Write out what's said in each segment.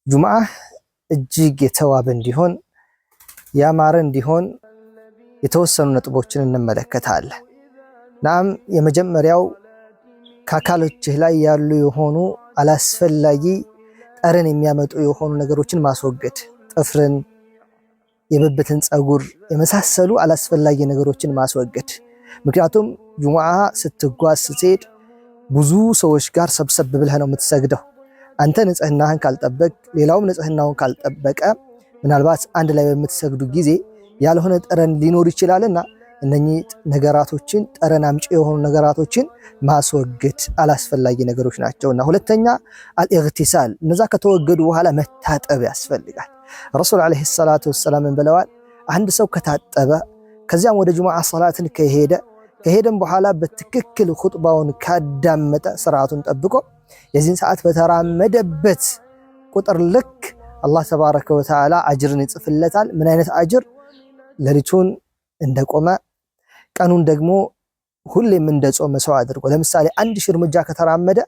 ጁምዓ እጅግ የተዋበ እንዲሆን ያማረ እንዲሆን የተወሰኑ ነጥቦችን እንመለከታለን። ናም የመጀመሪያው ከአካሎችህ ላይ ያሉ የሆኑ አላስፈላጊ ጠረን የሚያመጡ የሆኑ ነገሮችን ማስወገድ፣ ጥፍርን፣ የብብትን ፀጉር የመሳሰሉ አላስፈላጊ ነገሮችን ማስወገድ። ምክንያቱም ጁምዓ ስትጓዝ ስትሄድ ብዙ ሰዎች ጋር ሰብሰብ ብለህ ነው የምትሰግደው። አንተ ንጽህናህን ካልጠበቅ ሌላውም ንጽህናውን ካልጠበቀ ምናልባት አንድ ላይ በምትሰግዱ ጊዜ ያልሆነ ጠረን ሊኖር ይችላልና እነኚህ ነገራቶችን ጠረን አምጪ የሆኑ ነገራቶችን ማስወገድ አላስፈላጊ ነገሮች ናቸውና። ሁለተኛ አልኢግቲሳል፣ እነዛ ከተወገዱ በኋላ መታጠብ ያስፈልጋል። ረሱል አለይሂ ሰላቱ ወሰላም ብለዋል፣ አንድ ሰው ከታጠበ ከዚያም ወደ ጁምዓ ሰላትን ከሄደም በኋላ በትክክል ኹጥባውን ካዳመጠ ስርዓቱን ጠብቆ የዚህን ሰዓት በተራመደበት ቁጥር ልክ አላህ ተባረከ ወተዓላ አጅርን ይጽፍለታል። ምን አይነት አጅር? ሌሊቱን እንደቆመ ቀኑን ደግሞ ሁሌም እንደጾመ ሰው አድርጎ። ለምሳሌ 1000 እርምጃ ከተራመደ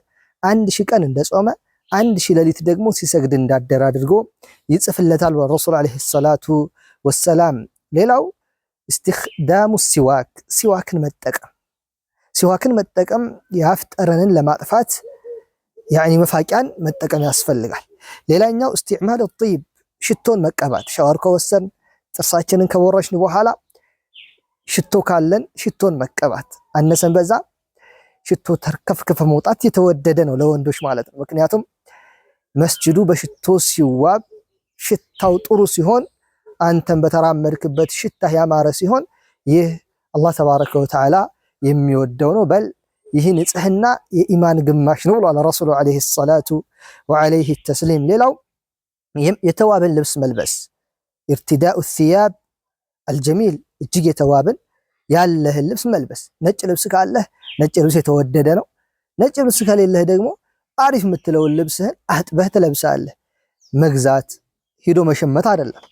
1000 ቀን እንደጾመ 1000 ሌሊት ደግሞ ሲሰግድ እንዳደረ አድርጎ ይጽፍለታል ረሱል አለይሂ ሰላቱ ወሰላም። ሌላው استخدام السواك، ሲዋክን መጠቀም የአፍ ጠረንን ለማጥፋት መፋቂያን መጠቀም ያስፈልጋል። ሌላኛው استعمال الطيب፣ ሽቶን መቀባት። ሻወር ከወሰን ጥርሳችንን ከቦረሽን በኋላ ሽቶ ካለን ሽቶን መቀባት። አነሰን በዛ ሽቶ ተርከፍከፈ መውጣት የተወደደ ነው ለወንዶች ማለት ነው። ምክንያቱም መስጂዱ በሽቶ ሲዋብ ሽታው ጥሩ ሲሆን አንተን በተራመድክበት ሽታ ያማረ ሲሆን ይህ አላህ ተባረከ ወተዓላ የሚወደው ነው። በል ይህ ንጽህና የኢማን ግማሽ ነው ብሏል ረሱሉ አለይሂ ሰላቱ ወአለይሂ ተስሊም። ሌላው የተዋበን ልብስ መልበስ፣ ኢርቲዳኡ الثياب الجميل፣ እጅግ የተዋበን ያለህን ልብስ መልበስ። ነጭ ልብስ ካለህ ነጭ ልብስ የተወደደ ነው። ነጭ ልብስ ከሌለህ ደግሞ አሪፍ የምትለውን ልብስህን አጥበህ ትለብሳለህ። መግዛት ሂዶ መሸመት አይደለም፣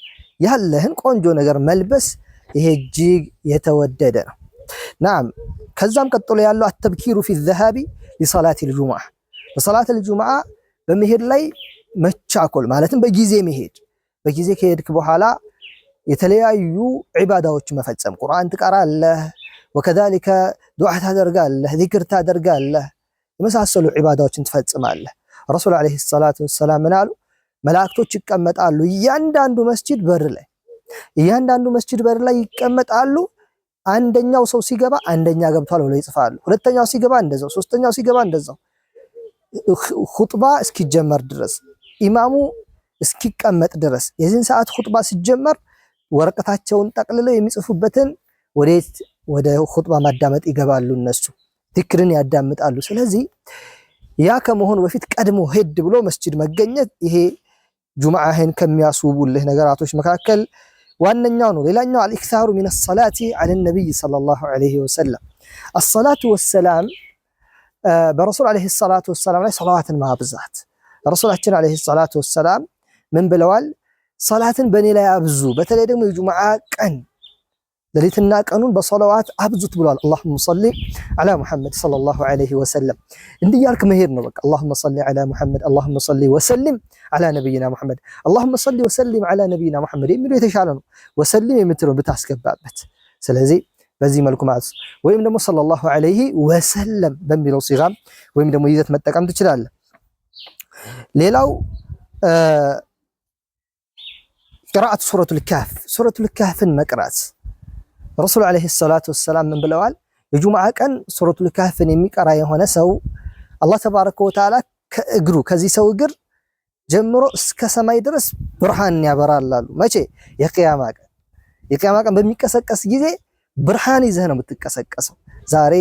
ያለህን ቆንጆ ነገር መልበስ ይሄ እጅግ የተወደደ ነው። ናም ከዛም ቀጥሎ ያለው አተብኪሩ ፊ الذهاب لصلاه الجمعه፣ በሰላት الجمعه በመሄድ ላይ መቻኮል ማለትም በጊዜ መሄድ። በጊዜ ከሄድክ በኋላ የተለያዩ ዒባዳዎች መፈጸም፣ ቁርአን ትቀራለህ፣ ወከዛሊከ ዱዓ ታደርጋለህ፣ ዚክር ታደርጋለህ፣ የመሳሰሉ ዒባዳዎችን ትፈጽማለህ። ረሱል አለይሂ ሰላቱ ወሰላም ምን አሉ? መላእክቶች ይቀመጣሉ እያንዳንዱ መስጂድ በር ላይ ይቀመጣሉ። አንደኛው ሰው ሲገባ አንደኛ ገብቷል ብለው ይጽፋሉ። ሁለተኛው ሲገባ እንደዛው፣ ሶስተኛው ሲገባ እንደዛው። ኹጥባ እስኪጀመር ድረስ ኢማሙ እስኪቀመጥ ድረስ የዚህን ሰዓት ኹጥባ ሲጀመር ወረቀታቸውን ጠቅልለው የሚጽፉበትን ወደ ኹጥባ ማዳመጥ ይገባሉ። እነሱ ዚክርን ያዳምጣሉ። ስለዚህ ያ ከመሆኑ በፊት ቀድሞ ሄድ ብሎ መስጂድ መገኘት ይሄ ጁምዓህን ከሚያስውቡልህ ነገራቶች መካከል ዋነኛው ነው። ሌላኛው አልኢክሳሩ ሚነ ሰላቲ ዐለ ነቢይ ሰለላሁ ዐለይሂ ወሰለም፣ አሰላቱ ወሰላም በረሱል ዐለይሂ ሰላቱ ወሰላም ላይ ሰላዋትን ማብዛት። ረሱላችን ዐለይሂ ሰላቱ ወሰላም ምን ብለዋል? ሰላትን በእኔ ላይ አብዙ፣ በተለይ ደግሞ የጁምዓ ቀን ሌሊትና ቀኑን በሰላዋት አብዙት ብሏል። አላሁመ ሰሊ ዐላ ሙሐመድ ሰለላሁ ዐለይሂ ወሰለም። እንዲህ ያልክ መሄድ ነው በቃ። አላሁመ ሰሊ ዐላ ሙሐመድ፣ አላሁመ ሰሊ ወሰሊም ዐላ ነቢይና ሙሐመድ፣ አላሁመ ሰሊ ወሰሊም ዐላ ነቢይና ሙሐመድ የሚለው የተሻለ ነው፣ ወሰሊም የምትለው ብታስገባበት። ስለዚህ በዚህ መልኩ ማለት ወይም ደግሞ ሰለላሁ ዐለይሂ ወሰለም በሚለው ሲጋም ወይም ደግሞ ይዘት መጠቀም ትችላለህ። ሌላው ቅራአት ሱረቱል ካህፍ፣ ሱረቱል ካህፍን መቅራት። ረሱል አለይሂ ሰላቱ ወሰላም ምን ብለዋል? የጁምዓ ቀን ሱረቱል ካህፍን የሚቀራ የሆነ ሰው አላህ ተባረከ ወተዓላ ከእግሩ ከዚህ ሰው እግር ጀምሮ እስከ ሰማይ ድረስ ብርሃን ያበራላሉ። መቼ? የቂያማ ቀን። የቂያማ ቀን በሚቀሰቀስ ጊዜ ብርሃን ይዘህ ነው የምትቀሰቀሰው። ዛሬ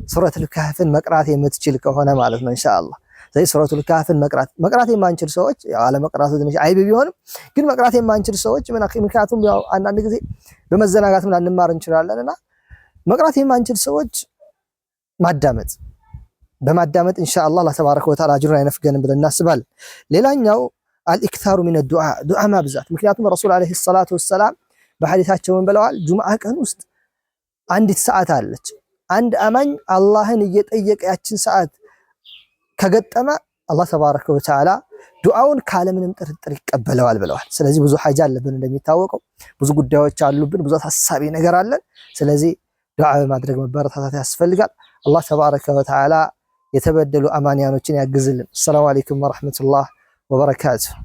ሱረቱል ካህፍን መቅራት የምትችል ከሆነ ማለት ነው ኢንሻአላህ። ስለዚህ ሱረቱል ካህፍን መቅራት የማንችል ሰዎች ያው አለመቅራቱ ትንሽ አይብ ቢሆንም ግን መቅራት የማንችል ሰዎች ምክንያቱም ያው አንዳንድ ጊዜ በመዘናጋት ምን አንማር እንችላለንና መቅራት የማንችል ሰዎች በማዳመጥ ኢንሻአላህ አላህ ተባረከ ወተዓላ አጅሩን አይነፍገንም ብለን እናስባለን። ሌላኛው አልኢክታሩ ሚነ ዱዓ ማብዛት። ምክንያቱም ረሱል አለይሂ ሰላቱ ወሰላም በሐዲሳቸው ብለዋል፣ ጁምዓ ቀን ውስጥ አንዲት ሰዓት አለች። አንድ አማኝ አላህን እየጠየቀ ያችን ሰዓት ከገጠመ አላህ ተባረከ ወተዓላ ዱዓውን ካለምንም ጥርጥር ይቀበለዋል ብለዋል። ስለዚህ ብዙ ሐጃ አለብን፣ እንደሚታወቀው ብዙ ጉዳዮች አሉብን፣ ብዙ ታሳቢ ነገር አለን። ስለዚህ ዱዓ በማድረግ መበረታታት ያስፈልጋል። አላህ ተባረከ ወተዓላ የተበደሉ አማንያኖችን ያግዝልን። ሰላም አለይኩም ወራህመቱላህ ወበረካቱሁ።